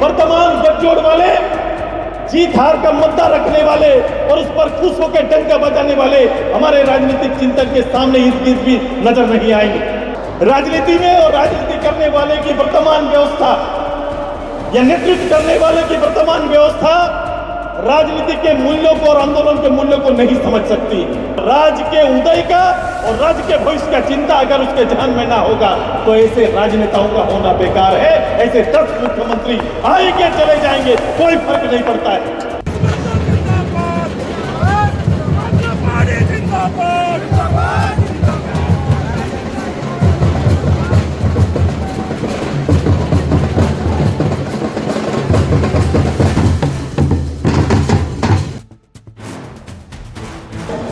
वर्तमान गठजोड़ वाले, जीत हार का मुद्दा रखने वाले और उस पर खुश होकर डंका बजाने वाले हमारे राजनीतिक चिंतन के सामने इस भी नजर नहीं आएंगे। राजनीति में और राजनीति करने वाले की वर्तमान व्यवस्था या नेतृत्व करने वाले की वर्तमान व्यवस्था राजनीति के मूल्यों को और आंदोलन के मूल्यों को नहीं समझ सकती। राज्य के उदय का और राज्य के भविष्य का चिंता अगर उसके ध्यान में ना होगा तो ऐसे राजनेताओं का होना बेकार है। ऐसे 10 मुख्यमंत्री आएंगे चले जाएंगे, कोई फर्क नहीं पड़ता है।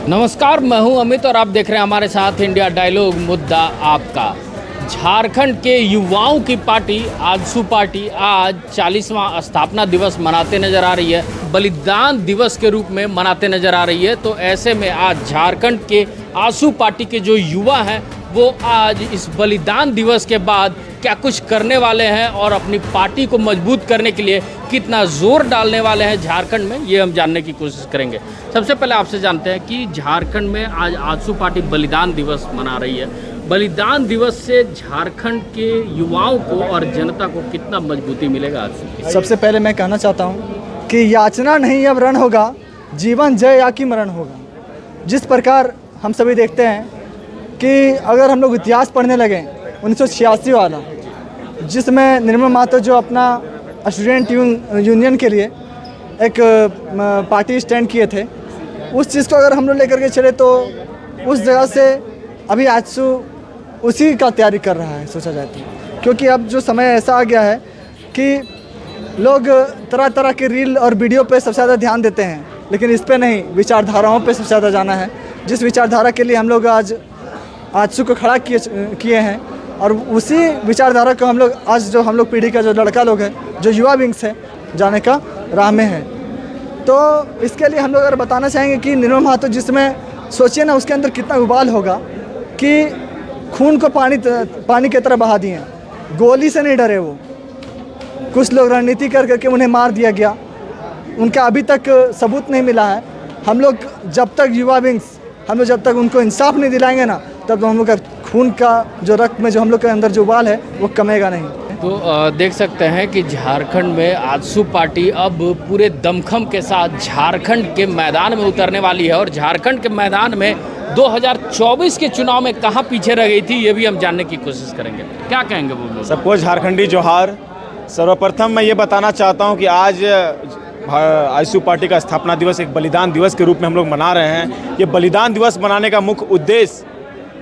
नमस्कार, मैं हूं अमित और आप देख रहे हैं हमारे साथ इंडिया डायलॉग, मुद्दा आपका। झारखंड के युवाओं की पार्टी आजसू पार्टी आज 40वां स्थापना दिवस मनाते नजर आ रही है, बलिदान दिवस के रूप में मनाते नजर आ रही है। तो ऐसे में आज झारखंड के आजसू पार्टी के जो युवा हैं वो आज इस बलिदान दिवस के बाद क्या कुछ करने वाले हैं और अपनी पार्टी को मजबूत करने के लिए कितना जोर डालने वाले हैं झारखंड में, ये हम जानने की कोशिश करेंगे। सबसे पहले आपसे जानते हैं कि झारखंड में आज आजसू पार्टी बलिदान दिवस मना रही है। बलिदान दिवस से झारखंड के युवाओं को और जनता को कितना मजबूती मिलेगा आज? सबसे पहले मैं कहना चाहता हूँ कि याचना नहीं अब रण होगा, जीवन जय या कि मरण होगा। जिस प्रकार हम सभी देखते हैं कि अगर हम लोग इतिहास पढ़ने लगे 1986 वाला, जिसमें निर्मल महतो जो अपना स्टूडेंट यूनियन के लिए एक पार्टी स्टैंड किए थे, उस चीज़ को अगर हम लोग लेकर के चले तो उस जगह से अभी आजसू उसी का तैयारी कर रहा है सोचा जाए तो। क्योंकि अब जो समय ऐसा आ गया है कि लोग तरह तरह के रील और वीडियो पे सबसे ज़्यादा ध्यान देते हैं, लेकिन इस पे नहीं, विचारधाराओं पे सबसे ज़्यादा जाना है। जिस विचारधारा के लिए हम लोग आज आजसू को खड़ा किए हैं और उसी विचारधारा को हम लोग आज जो हम लोग पीढ़ी का जो लड़का लोग हैं, जो युवा विंग्स है, जाने का राह में है। तो इसके लिए हम लोग अगर बताना चाहेंगे कि निर्मल महतो, जिसमें सोचिए ना उसके अंदर कितना उबाल होगा कि खून को पानी की तरह बहा दिए, गोली से नहीं डरे वो। कुछ लोग रणनीति कर करके उन्हें मार दिया गया, उनका अभी तक सबूत नहीं मिला है। हम लोग जब तक युवा विंग्स हम लोग जब तक उनको इंसाफ नहीं दिलाएंगे ना, तब हम लोग का खून का जो रक्त में जो हम लोग के अंदर जो उबाल है वो कमेगा नहीं। तो देख सकते हैं कि झारखंड में आजसू पार्टी अब पूरे दमखम के साथ झारखंड के मैदान में उतरने वाली है और झारखंड के मैदान में 2024 के चुनाव में कहाँ पीछे रह गई थी ये भी हम जानने की कोशिश करेंगे। क्या कहेंगे वो लोग? सबको झारखंडी जोहार। सर्वप्रथम मैं ये बताना चाहता हूँ कि आज आजसू पार्टी का स्थापना दिवस एक बलिदान दिवस के रूप में हम लोग मना रहे हैं। ये बलिदान दिवस मनाने का मुख्य उद्देश्य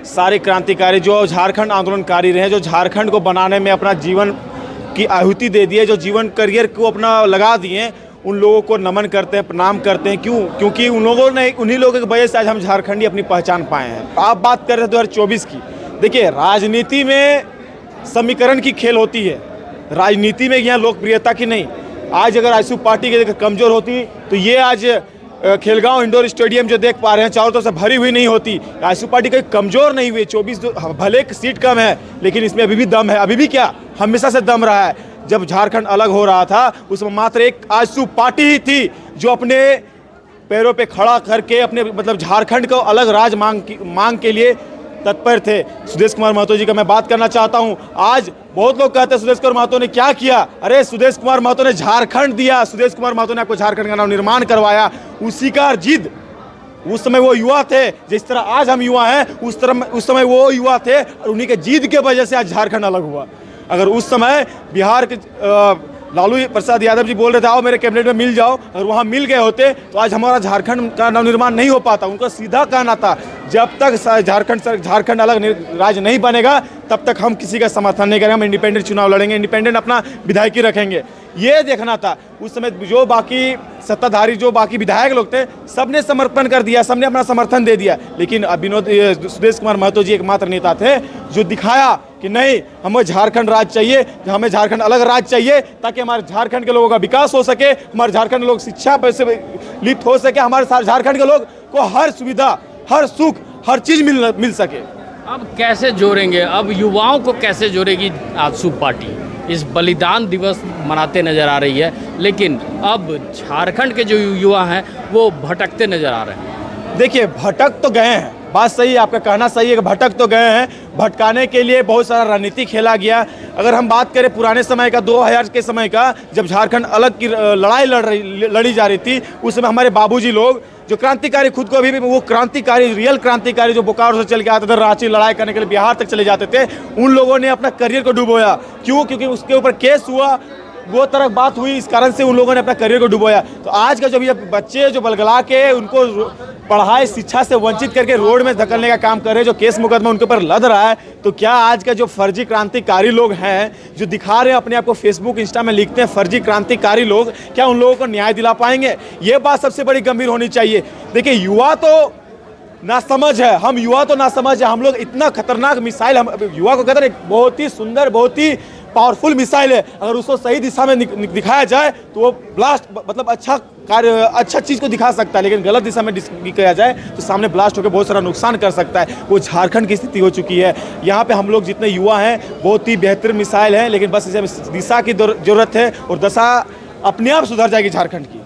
सारे क्रांतिकारी जो झारखंड आंदोलनकारी रहे, जो झारखंड को बनाने में अपना जीवन की आहुति दे दिए, जो जीवन करियर को अपना लगा दिए, उन लोगों को नमन करते हैं, प्रणाम करते हैं। क्योंकि उन लोगों ने, उन्हीं लोगों की वजह से आज हम झारखंडी अपनी पहचान पाए हैं। आप बात कर रहे हैं 2024 की। देखिए, राजनीति में समीकरण की खेल होती है, राजनीति में यहाँ लोकप्रियता की नहीं। आज अगर आजसू पार्टी की कमज़ोर होती तो ये आज खेलगांव इंडोर स्टेडियम जो देख पा रहे हैं चारों तरफ से भरी हुई नहीं होती। आजसू पार्टी कहीं कमज़ोर नहीं हुई। 24 भले सीट कम है लेकिन इसमें अभी भी दम है, अभी भी क्या, हमेशा से दम रहा है। जब झारखंड अलग हो रहा था उसमें मात्र एक आजसू पार्टी ही थी जो अपने पैरों पे खड़ा करके अपने मतलब झारखंड को अलग राज मांग के लिए तत्पर थे। सुदेश कुमार महतो जी का मैं बात करना चाहता हूं। आज बहुत लोग कहते हैं सुदेश कुमार महतो ने क्या किया। अरे सुदेश कुमार महतो ने झारखंड दिया, सुदेश कुमार महतो ने आपको झारखंड का नाम निर्माण करवाया। उसी का जिद, उस समय वो युवा थे जिस तरह आज हम युवा हैं, उस समय वो युवा थे और उन्हीं के जिद के वजह से आज झारखंड अलग हुआ। अगर उस समय बिहार के लालू प्रसाद यादव जी बोल रहे थे आओ मेरे कैबिनेट में मिल जाओ, अगर वहाँ मिल गए होते तो आज हमारा झारखंड का नवनिर्माण नहीं हो पाता। उनका सीधा कहना था जब तक झारखंड अलग राज्य नहीं बनेगा तब तक हम किसी का समर्थन नहीं करेंगे, हम इंडिपेंडेंट चुनाव लड़ेंगे, इंडिपेंडेंट अपना विधायकी रखेंगे। ये देखना था। उस समय जो बाकी सत्ताधारी जो बाकी विधायक लोग थे सबने समर्पण कर दिया, सबने अपना समर्थन दे दिया। लेकिन सुदेश कुमार महतो जी एकमात्र नेता थे जो दिखाया कि नहीं, हमें झारखंड राज्य चाहिए, हमें झारखंड अलग राज्य चाहिए ताकि हमारे झारखंड के लोगों का विकास हो सके, हमारे झारखंड के लोग शिक्षा से लिप्त हो सके, हमारे झारखंड के लोग को हर सुविधा, हर सुख, हर चीज़ मिल सके। अब कैसे जोड़ेंगे, अब युवाओं को कैसे जोड़ेगी आजसू पार्टी, इस बलिदान दिवस मनाते नज़र आ रही है, लेकिन अब झारखंड के जो युवा हैं वो भटकते नज़र आ रहे हैं। देखिए, भटक तो गए हैं, बात सही है, आपका कहना सही है कि भटक तो गए हैं। भटकाने के लिए बहुत सारा रणनीति खेला गया। अगर हम बात करें पुराने समय का, 2000 के समय का, जब झारखंड अलग की लड़ाई लड़ी जा रही थी, उस समय हमारे बाबूजी लोग जो क्रांतिकारी, खुद को अभी भी वो क्रांतिकारी, रियल क्रांतिकारी जो बोकारो से चल के आते थे, रांची लड़ाई करने के लिए बिहार तक चले जाते थे, उन लोगों ने अपना करियर को डुबोया। क्यों? क्योंकि उसके ऊपर केस हुआ, वो तरह बात हुई, इस कारण से उन लोगों ने अपना करियर को डुबोया। तो आज का जो भी बच्चे जो बलगला के उनको पढ़ाई शिक्षा से वंचित करके रोड में धकेलने का काम कर रहे हैं, जो केस मुकदमा उनके ऊपर लद रहा है, तो क्या आज का जो फर्जी क्रांतिकारी लोग हैं, जो दिखा रहे हैं अपने आप को, फेसबुक इंस्टा में लिखते हैं फर्जी क्रांतिकारी लोग, क्या उन लोगों को न्याय दिला पाएंगे? ये बात सबसे बड़ी गंभीर होनी चाहिए। देखिए, युवा तो नासमझ है, हम युवा तो नासमझ है। हम लोग इतना खतरनाक मिसाइल, हम युवा को कहते हैं बहुत ही सुंदर, बहुत ही पावरफुल मिसाइल है, अगर उसको सही दिशा में दिखाया जाए तो वो ब्लास्ट, मतलब अच्छा कार्य, अच्छा चीज़ को दिखा सकता है, लेकिन गलत दिशा में किया जाए तो सामने ब्लास्ट होकर बहुत सारा नुकसान कर सकता है। वो झारखंड की स्थिति हो चुकी है। यहाँ पे हम लोग जितने युवा हैं, बहुत ही बेहतर मिसाइल है, लेकिन बस इसे दिशा की जरूरत है और दशा अपने आप सुधर जाएगी झारखंड की।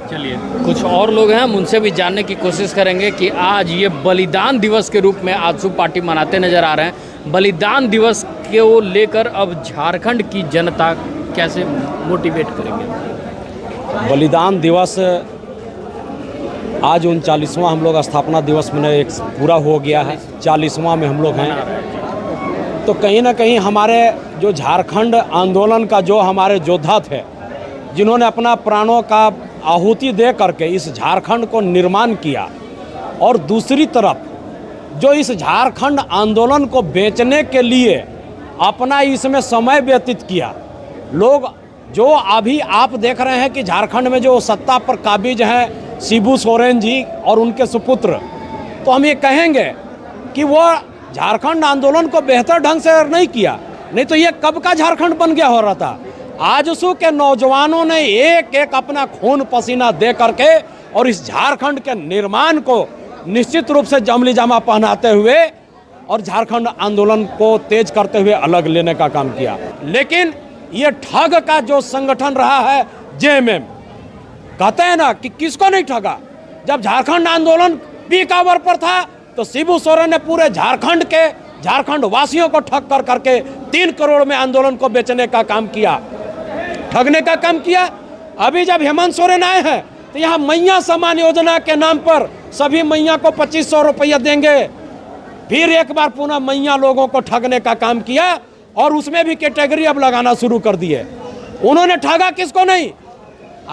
चलिए, कुछ और लोग हैं, हम उनसे भी जानने की कोशिश करेंगे कि आज ये बलिदान दिवस के रूप में आजसू पार्टी मनाते नज़र आ रहे हैं। बलिदान दिवस को लेकर अब झारखंड की जनता कैसे मोटिवेट करेंगे? बलिदान दिवस आज 39वां हम लोग स्थापना दिवस में एक पूरा हो गया है, 40वां में हम लोग हैं। तो कहीं ना कहीं हमारे जो झारखंड आंदोलन का जो हमारे योद्धा थे, जिन्होंने अपना प्राणों का आहुति दे करके इस झारखंड को निर्माण किया, और दूसरी तरफ जो इस झारखंड आंदोलन को बेचने के लिए अपना इसमें समय व्यतीत किया लोग, जो अभी आप देख रहे हैं कि झारखंड में जो सत्ता पर काबिज हैं शिबू सोरेन जी और उनके सुपुत्र, तो हम ये कहेंगे कि वो झारखंड आंदोलन को बेहतर ढंग से नहीं किया, नहीं तो ये कब का झारखंड बन गया हो रहा था। आजसू के नौजवानों ने एक एक अपना खून पसीना दे करके और इस झारखंड के निर्माण को निश्चित रूप से जमली जामा पहनाते हुए और झारखंड आंदोलन को तेज करते हुए अलग लेने का काम किया। लेकिन ये ठग का जो संगठन रहा है जेएमएम, कहते हैं ना कि किसको नहीं ठगा। जब झारखंड आंदोलन पीक आवर पर था तो शिबू सोरेन ने पूरे झारखंड वासियों को ठग कर करके 3 करोड़ में आंदोलन को बेचने का काम किया, ठगने का काम किया। अभी जब हेमंत सोरेन आए हैं तो यहाँ मैया सम्मान योजना के नाम पर सभी मैया को 2500 रुपया देंगे, फिर एक बार पुनः मैया लोगों को ठगने का काम किया और उसमें भी कैटेगरी अब लगाना शुरू कर दिए। उन्होंने ठगा किसको नहीं।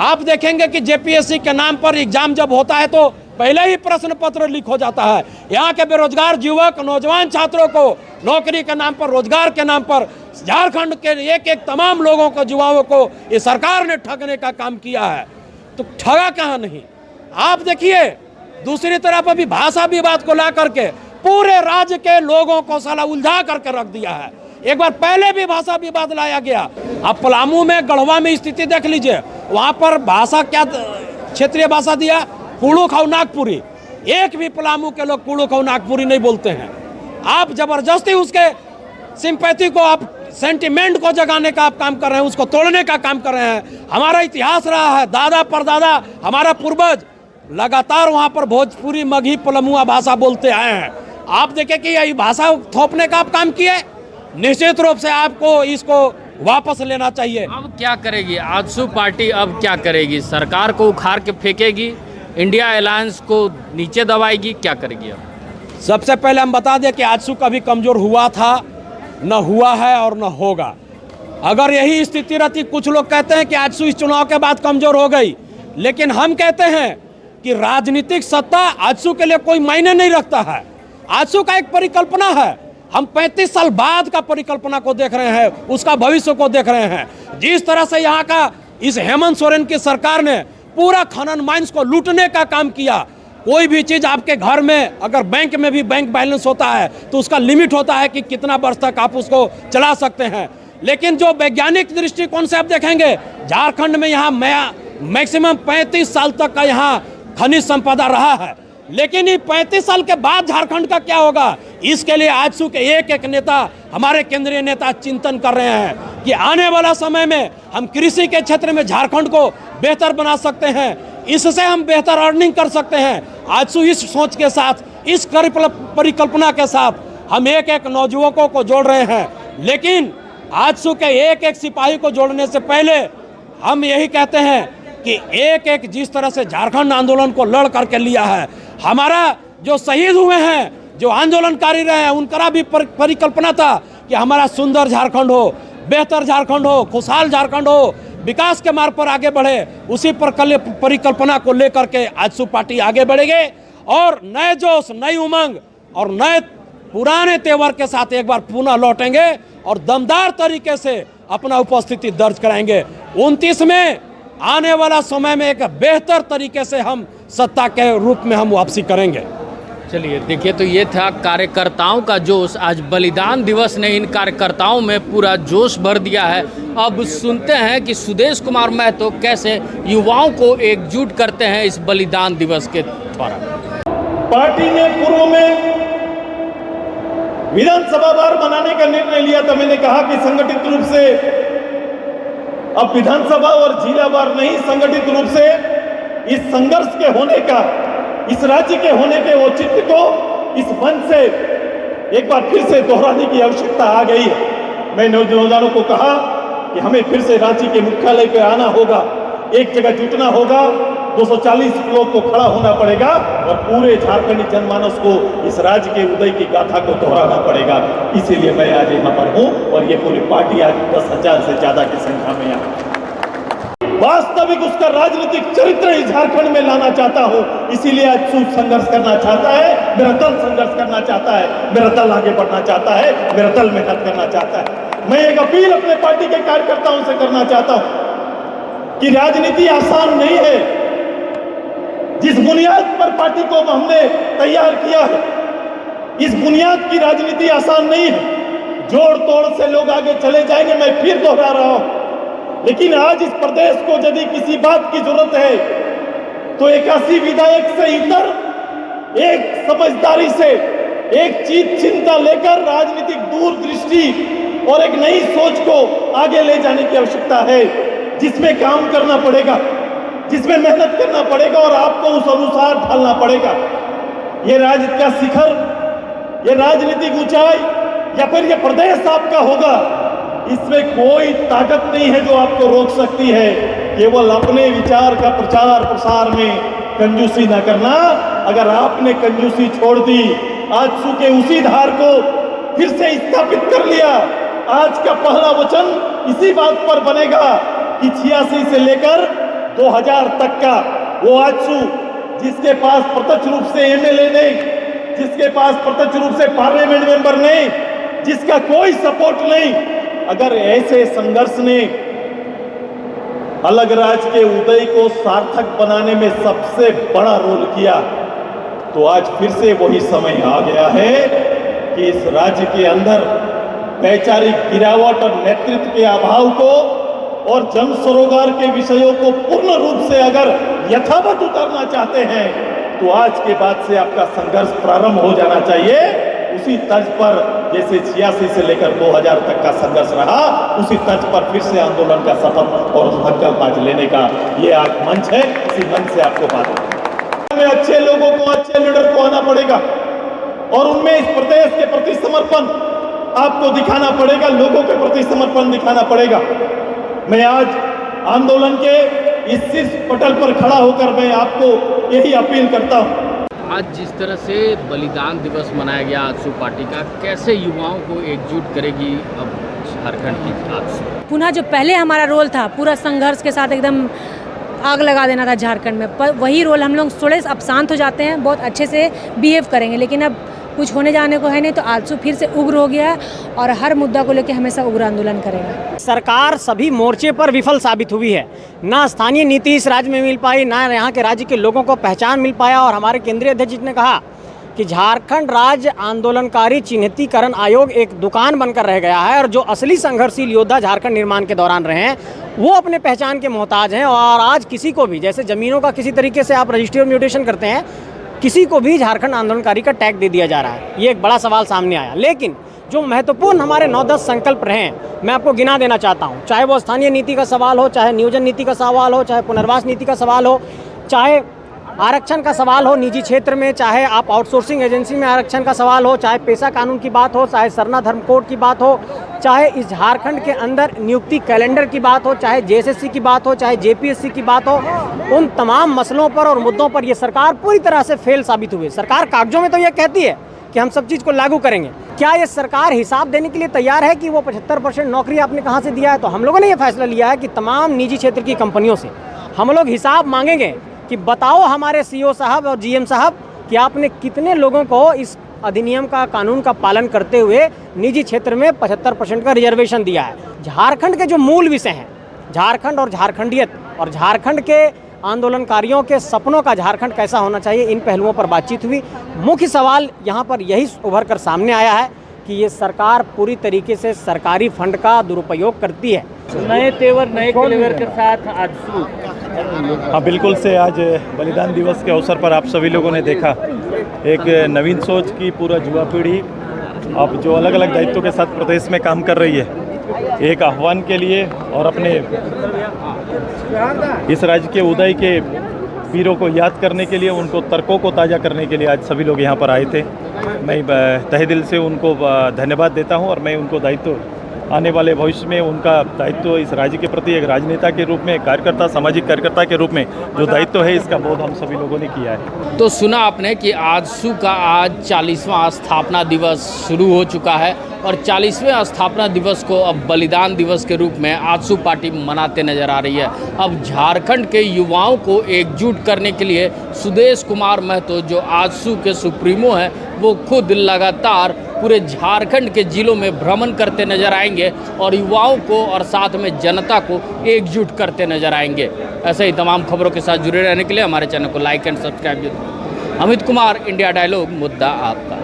आप देखेंगे कि जेपीएससी के नाम पर एग्जाम जब होता है तो पहले ही प्रश्न पत्र लीक हो जाता है। यहाँ के बेरोजगार युवक नौजवान छात्रों को नौकरी के नाम पर, रोजगार के नाम पर, झारखंड के एक एक तमाम लोगों को, युवाओं को ये सरकार ने ठगने का काम किया है। तो ठगा कहाँ नहीं। आप देखिए दूसरी तरफ अभी भाषा विवाद को ला करके पूरे राज्य के लोगों को साला उलझा करके रख दिया है। एक बार पहले भी भाषा विवाद लाया गया। अब पलामू में, गढ़वा में स्थिति देख लीजिए, वहाँ पर भाषा क्या क्षेत्रीय भाषा दिया, कुड़ुख और नागपुरी। एक भी पलामू के लोग कुड़ुख और नागपुरी नहीं बोलते हैं। आप जबरदस्ती उसके सिंपैथी को, आप सेंटिमेंट को जगाने का आप काम कर रहे हैं, उसको तोड़ने का काम कर रहे हैं। हमारा इतिहास रहा है, दादा परदादा, हमारा पूर्वज लगातार वहाँ पर भोजपुरी, मगही, पलमुआ भाषा बोलते आए हैं। आप देखें कि यही भाषा थोपने का आप काम किए, निश्चित रूप से आपको इसको वापस लेना चाहिए। अब क्या करेगी आजसू पार्टी? अब क्या करेगी? सरकार को उखाड़ के फेंकेगी, इंडिया अलायंस को नीचे दबाएगी, क्या करेगी? अब सबसे पहले हम बता दें कि आजसू कभी कमजोर हुआ था, न हुआ है और न होगा। अगर यही स्थिति रहती, कुछ लोग कहते हैं कि आजसू इस चुनाव के बाद कमजोर हो गई, लेकिन हम कहते हैं कि राजनीतिक सत्ता आजसू के लिए कोई मायने नहीं रखता है। आजसू का एक परिकल्पना है, हम 35 साल बाद का परिकल्पना को देख रहे हैं, उसका भविष्य को देख रहे हैं। जिस तरह से यहाँ का इस हेमंत सोरेन की सरकार ने पूरा खनन माइंस को लूटने का काम किया। कोई भी चीज़ आपके घर में, अगर बैंक में भी बैंक बैलेंस होता है तो उसका लिमिट होता है कि कितना वर्ष तक आप उसको चला सकते हैं। लेकिन जो वैज्ञानिक दृष्टिकोण से आप देखेंगे, झारखंड में यहाँ मैक्सिमम 35 साल तक का यहाँ खनिज संपदा रहा है। लेकिन ये 35 साल के बाद झारखंड का क्या होगा, इसके लिए आजसू के एक एक नेता, हमारे केंद्रीय नेता चिंतन कर रहे हैं कि आने वाला समय में हम कृषि के क्षेत्र में झारखंड को बेहतर बना सकते हैं, इससे हम बेहतर अर्निंग कर सकते हैं। आजसू इस सोच के साथ, इस परिकल्पना के साथ हम एक एक नौजुवकों को जोड़ रहे हैं। लेकिन आजसू के एक एक सिपाही को जोड़ने से पहले हम यही कहते हैं कि एक एक जिस तरह से झारखंड आंदोलन को लड़ करके लिया है, हमारा जो शहीद हुए हैं, जो आंदोलनकारी रहे हैं, उनका भी परिकल्पना था कि हमारा सुंदर झारखंड हो, बेहतर झारखंड हो, खुशहाल झारखंड हो, विकास के मार्ग पर आगे बढ़े। उसी परिकल्पना को लेकर के आजसू पार्टी आगे बढ़ेगी और नए जोश, नई उमंग और नए पुराने तेवर के साथ एक बार पुनः लौटेंगे और दमदार तरीके से अपना उपस्थिति दर्ज कराएंगे। 29 में आने वाला समय में एक बेहतर तरीके से हम सत्ता के रूप में हम वापसी करेंगे। चलिए देखिए, तो ये था कार्यकर्ताओं का जोश। आज बलिदान दिवस ने इन कार्यकर्ताओं में पूरा जोश भर दिया है। अब सुनते हैं कि सुदेश कुमार महतो कैसे युवाओं को एकजुट करते हैं इस बलिदान दिवस के द्वारा। पार्टी ने पूर्व में विधानसभा वार बनाने का निर्णय लिया था। मैंने कहा कि संगठित रूप से अब विधानसभा और जिला वार नहीं, संगठित रूप से इस संघर्ष के होने का, इस राज्य के होने के औचित्य को इस मंच से एक बार फिर से दोहराने की आवश्यकता आ गई है। मैं नौजवानों को कहा कि हमें फिर से रांची के मुख्यालय पे आना होगा, एक जगह जुटना होगा, 240 लोग को खड़ा होना पड़ेगा और पूरे झारखंडी जनमानस को इस राज्य के उदय की गाथा को दोहराना पड़ेगा। इसीलिए मैं आज यहाँ पर हूँ और ये पूरी पार्टी आज 10,000 से ज्यादा की संख्या में यहाँ वास्तविक उसका राजनीतिक चरित्र इस झारखंड में लाना चाहता हूँ। इसीलिए आज संघर्ष करना चाहता है, मेरा दल संघर्ष करना चाहता है, मेरा दल आगे बढ़ना चाहता है, मेरा दल मेहनत करना चाहता है। मैं एक अपील अपने पार्टी के कार्यकर्ताओं से करना चाहता हूँ कि राजनीति आसान नहीं है। जिस बुनियाद पर पार्टी को हमने तैयार किया है, इस बुनियाद की राजनीति आसान नहीं है। जोड़ तोड़ से लोग आगे चले जाएंगे, मैं फिर दोहरा रहा हूं। लेकिन आज इस प्रदेश को यदि किसी बात की जरूरत है तो 81 विधायक से इतर एक समझदारी से, एक चीज चिंता लेकर राजनीतिक दूरदृष्टि और एक नई सोच को आगे ले जाने की आवश्यकता है, जिसमें काम करना पड़ेगा, जिसमें मेहनत करना पड़ेगा और आपको उस अनुसार ढलना पड़ेगा। ये राज्य का शिखर, ये राजनीतिक ऊंचाई या फिर ये प्रदेश आपका होगा, इसमें कोई ताकत नहीं है जो आपको रोक सकती है। केवल अपने विचार का प्रचार प्रसार में कंजूसी न करना। अगर आपने कंजूसी छोड़ दी, आजसू के उसी धार को फिर से स्थापित कर लिया, आज का पहला वचन इसी बात पर बनेगा कि 86 से लेकर 2000 तक का वो आजसू जिसके पास प्रत्यक्ष रूप से एमएलए नहीं, जिसके पास प्रत्यक्ष रूप से पार्लियामेंट मेंबर नहीं, जिसका कोई सपोर्ट नहीं, अगर ऐसे संघर्ष ने अलग राज्य के उदय को सार्थक बनाने में सबसे बड़ा रोल किया, तो आज फिर से वही समय आ गया है कि इस राज्य के अंदर वैचारिक गिरावट और नेतृत्व के अभाव को और जन सरोकार के विषयों को पूर्ण रूप से अगर यथावत उतारना चाहते हैं तो आज के बाद से आपका संघर्ष प्रारंभ हो जाना चाहिए। उसी तर्ज पर जैसे 86 से लेकर 2000 तक का संघर्ष रहा, उसी तर्ज पर फिर से आंदोलन का शपथ और संकल्प आज लेने का ये आज मंच है। इसी मंच से आपको बात में अच्छे लोगों को, अच्छे लीडर को आना पड़ेगा और उनमें इस प्रदेश के प्रति समर्पण आपको दिखाना पड़ेगा, लोगों के प्रति समर्पण दिखाना पड़ेगा। मैं आज आंदोलन के इस शीर्ष पटल पर खड़ा होकर मैं आपको यही अपील करता हूँ। आज जिस तरह से बलिदान दिवस मनाया गया आजसू पार्टी का, कैसे युवाओं को एकजुट करेगी अब झारखंड की आजसू? पुनः जो पहले हमारा रोल था पूरा संघर्ष के साथ एकदम आग लगा देना था झारखंड में, पर वही रोल हम लोग थोड़े अब शांत हो जाते हैं, बहुत अच्छे से बिहेव करेंगे। लेकिन अब कुछ होने जाने को है नहीं, तो आजसू फिर से उग्र हो गया है और हर मुद्दा को लेकर हमेशा उग्र आंदोलन करेगा। सरकार सभी मोर्चे पर विफल साबित हुई है। ना स्थानीय नीति इस राज्य में मिल पाई, ना यहाँ के राज्य के लोगों को पहचान मिल पाया। और हमारे केंद्रीय अध्यक्ष जी ने कहा कि झारखंड राज्य आंदोलनकारी चिन्हितीकरण आयोग एक दुकान बनकर रह गया है और जो असली संघर्षशील योद्धा झारखंड निर्माण के दौरान रहे हैं वो अपने पहचान के मोहताज हैं। और आज किसी को भी, जैसे ज़मीनों का किसी तरीके से आप रजिस्ट्री और म्यूटेशन करते हैं, किसी को भी झारखंड आंदोलनकारी का टैग दे दिया जा रहा है। ये एक बड़ा सवाल सामने आया। लेकिन जो महत्वपूर्ण हमारे 9-10 संकल्प रहे हैं, मैं आपको गिना देना चाहता हूँ। चाहे वो स्थानीय नीति का सवाल हो, चाहे नियोजन नीति का सवाल हो, चाहे पुनर्वास नीति का सवाल हो, चाहे आरक्षण का सवाल हो निजी क्षेत्र में, चाहे आप आउटसोर्सिंग एजेंसी में आरक्षण का सवाल हो, चाहे पेशा कानून की बात हो, चाहे सरना धर्म कोड की बात हो, चाहे इस झारखंड के अंदर नियुक्ति कैलेंडर की बात हो, चाहे जेएसएससी की बात हो, चाहे जेपीएससी की बात हो, उन तमाम मसलों पर और मुद्दों पर ये सरकार पूरी तरह से फेल साबित हुई। सरकार कागजों में तो ये कहती है कि हम सब चीज़ को लागू करेंगे। क्या ये सरकार हिसाब देने के लिए तैयार है कि वो 75% नौकरी आपने कहाँ से दिया है? तो हम लोगों ने ये फैसला लिया है कि तमाम निजी क्षेत्र की कंपनियों से हम लोग हिसाब मांगेंगे कि बताओ हमारे सीईओ साहब और जीएम साहब कि आपने कितने लोगों को इस अधिनियम का, कानून का पालन करते हुए निजी क्षेत्र में 75% का रिजर्वेशन दिया है। झारखंड के जो मूल विषय हैं, झारखंड और झारखंडियत और झारखंड के आंदोलनकारियों के सपनों का झारखंड कैसा होना चाहिए, इन पहलुओं पर बातचीत हुई। मुख्य सवाल यहाँ पर यही उभर कर सामने आया है कि ये सरकार पूरी तरीके से सरकारी फंड का दुरुपयोग करती है। नए तेवर नए क्लेवर के साथ आजसू। हाँ, बिल्कुल से आज बलिदान दिवस के अवसर पर आप सभी लोगों ने देखा एक नवीन सोच की पूरा युवा पीढ़ी अब जो अलग अलग दायित्वों के साथ प्रदेश में काम कर रही है, एक आह्वान के लिए और अपने इस राज्य के उदय के वीरों को याद करने के लिए, उनको तर्कों को ताज़ा करने के लिए आज सभी लोग यहाँ पर आए थे। मैं तहे दिल से उनको धन्यवाद देता हूँ और मैं उनको दायित्व, आने वाले भविष्य में उनका दायित्व इस राज्य के प्रति एक राजनेता के रूप में, कार्यकर्ता, सामाजिक कार्यकर्ता के रूप में जो दायित्व है, इसका बोध हम सभी लोगों ने किया है। तो सुना आपने कि आजसू का आज 40वां स्थापना दिवस शुरू हो चुका है और 40वें स्थापना दिवस को अब बलिदान दिवस के रूप में आजसू पार्टी मनाते नजर आ रही है। अब झारखंड के युवाओं को एकजुट करने के लिए सुदेश कुमार महतो जो आजसू के सुप्रीमो हैं, वो खुद लगातार पूरे झारखंड के जिलों में भ्रमण करते नजर आएंगे और युवाओं को और साथ में जनता को एकजुट करते नजर आएंगे। ऐसे ही तमाम खबरों के साथ जुड़े रहने के लिए हमारे चैनल को like and subscribe. Amit Kumar, India dialogue, मुद्दा आपका।